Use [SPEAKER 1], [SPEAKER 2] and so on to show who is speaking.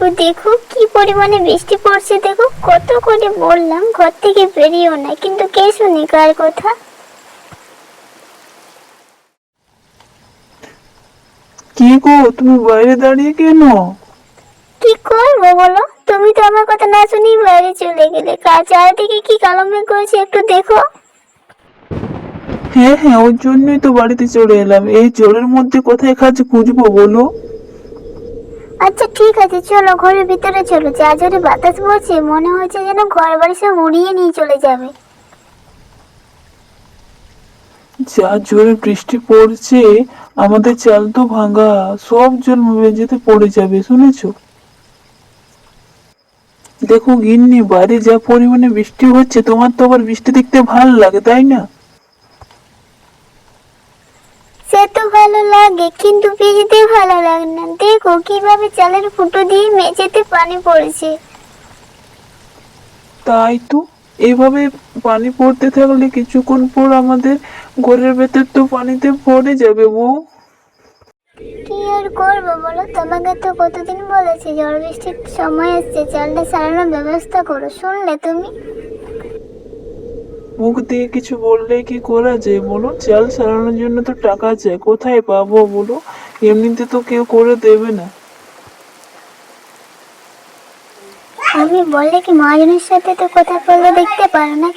[SPEAKER 1] ও দেখো কি পরিমাণে বৃষ্টি পড়ছে, দেখো কত করে বললাম ঘর থেকে বেরিয়েও না, কিন্তু কে শুনে কার কথা।
[SPEAKER 2] কি গো, তুমি বাইরে দাঁড়িয়ে কেন?
[SPEAKER 1] কি করবো বলো, তুমি তো আমার কথা না শুনেই বাইরে চলে গেলে। চারিদিকে কি কালো মেঘ করেছে একটু দেখো।
[SPEAKER 2] হ্যাঁ হ্যাঁ, ওর জন্যই তো বাড়িতে চলে এলাম। এই জলের মধ্যে কোথায় কাজ খুঁজবো বলো?
[SPEAKER 1] আচ্ছা ঠিক আছে, চলো ঘরের ভিতরে চলো, যা জোরে বাতাস বলছে মনে হচ্ছে যেন ঘর বাড়ি সব উড়িয়ে নিয়ে চলে যাবে।
[SPEAKER 2] যা জোরে বৃষ্টি পড়ছে, আমাদের চাল তো ভাঙা, সব জল মেঝেতে পড়ে যাবে, শুনেছো? দেখো গিন্নি, বাইরে যা পরিমাণে বৃষ্টি হচ্ছে, তোমার তো আবার বৃষ্টি দেখতে ভালো লাগে তাই না?
[SPEAKER 1] সে তো ভালো লাগে, কিন্তু ভিজতে ভালো লাগে না। দেখো কিভাবে চালের ফুটো দিয়ে মেঝেতে পানি পড়েছে।
[SPEAKER 2] তাই তো, এইভাবে পানি পড়তে থাকলে কিছুক্ষণ পর আমাদের ঘরের ভেতর তো পানিতে পড়ে যাবে বউ।
[SPEAKER 1] কি আর করবো বলো, তোমাকে তো কতদিন বলেছি ঝড় বৃষ্টির সময় এসছে, চালটা সারানোর ব্যবস্থা করো, শুনলে তুমি?
[SPEAKER 2] মুখ দিয়ে কিছু বললে কি করা যায় বলো? চাল সারানোর জন্য তো টাকা চাই, কোথায় পাবো বলো? এমনিতে তো কেউ করে দেবে না।
[SPEAKER 1] আমি বললে কি মহাজনের সাথে তো কথা বলে দেখতে পারো না?